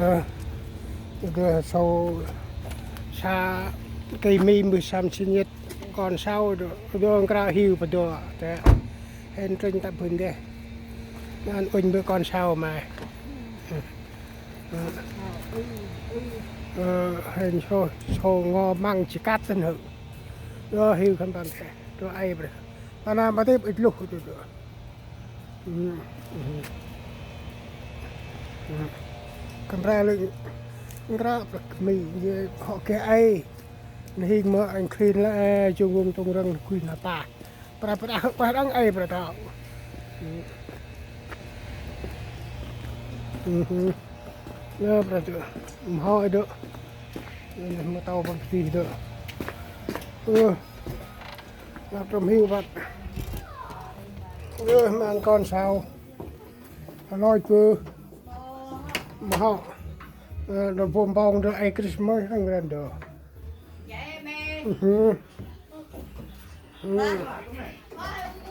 Rồi sau xa cây mi 13 sinh nhật còn sau rồi ra hiu và đồ thế hên trên tập hình đây anh quỳnh bữa con sau mà hên số ngò măng chỉ cắt tên hự rồi hiu không bằng thế rồi ai vậy ta làm mà tiếp ít lúc rồi cầm ra lên ra mì họ cái ai hình mà anh khuyên là chung vùng trong rừng khuyên là ta bà đang ai bà tạo nhớ bà tự hỏi được mà tàu bằng gì được làm trong hiu vật mang con sao nói chưa mà họ nó bom bong được ai Christmas hàng gần đó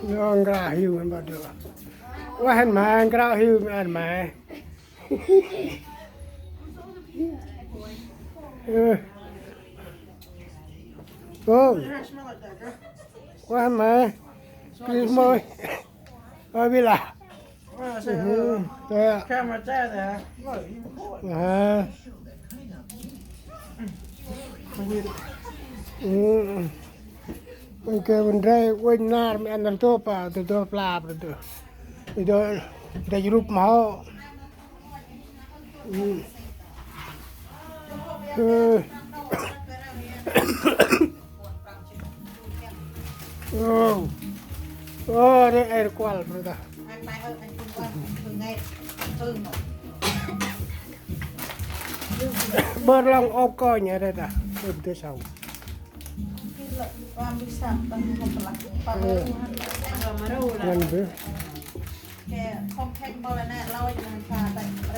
nó ăn gà hiu anh bảo đượcว่าหันมาอันกระหิวอันมาโอ้ว่าหันมากินมวยเอาไปละแค่มาแจ้แต่มันเกิดวันแรกวันหน้ามันอันนั้นตัวปลาตัวปลาตัวได้รูปหมอโอ้ได้ไอ้กวาดเลยนะเบอร์ลองออกก้อยเนี่ยได้จ้ะเริ่มที่เสาความวิสัยบางคนหลักปลาเงินเบ้อแกคอมแพคบอลน่ะเราจะมันพาแต่อะไร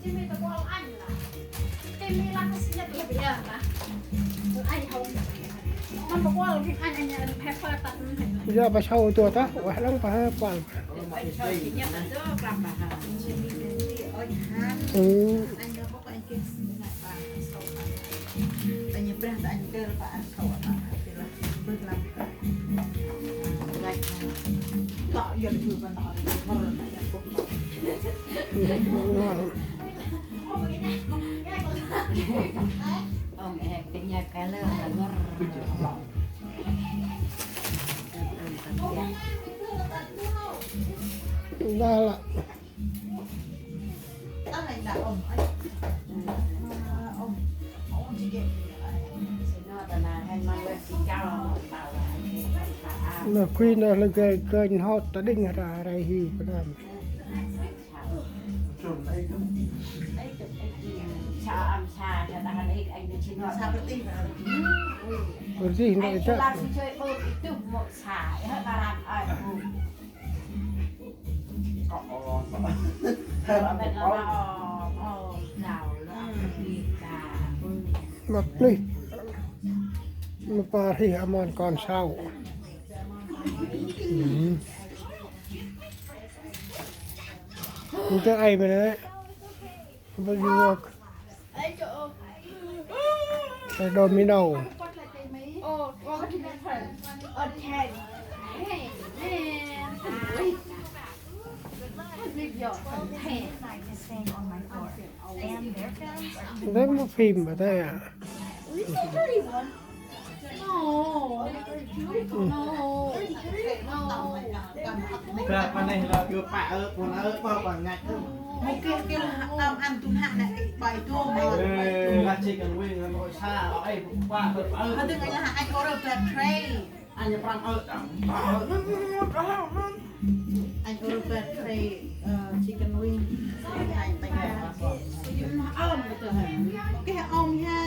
จะมีตะกวอันล่ะจะมีรักสิ่งที่เยอะนะไอ้เขามันบอกว่าเราพิอันอันนี้แพ้ฟ้าตัดมันเห็นไหม จะไปเช่าตัวtaว่าลังไปกวาดไอ้ชอบกินเนี่ยมันเจอกลับมาหาชิมิเนที่อ้อยฮันอันเดียวพวกอันกินสิ่งไหนบ้างสองอันแต่ยังเป็นอันเดิมป่ะอันสองอันเป็นละเบิกลับกันไรต่ออย่าถือมันต่อเลยเพราะเราไม่อยากพบông em cái nhà cái lơ là nóได้ละ anh này đã ông ông chỉ biết nó là hay mang lên xì cao bảo là cái เราคุยเนี่ยเราเกินฮอตตะดิ่งอะไรหิวก็ได้ cho ăn trà cho ta ăn ít anh chỉ nói sao cái tin vào คนที่ anh เรา cho จะ làm chơi bơm ít chút một xả hết ta làm ai ở bên nó nào là đi cả มักนี่มาปาที่อมรก่อนเช้ามันจะไอไปเลยมันอยู่ใส่โดมิโน โอ้ว่าที่นั่นเพิ่นแทนรีบหยอดแทน แล้วมาพิมพ์มาได้อ่ะ แบบมันในเราอยู่ป่าคนว่าก่อนไง một cái ăn tun hạ này bài tua mà ราชิกันวิ่งกันโอยชาไอ้ว่าเ เขาดึงไอ้ละไอ้เขาเริ่มแบบเทรย์ อันนี้ปรังจัง ไอ้เขาเริ่มแบบเทรย์ชิคเก้นวิงไอ้ไปไง ông cái tôi hả cái ông nha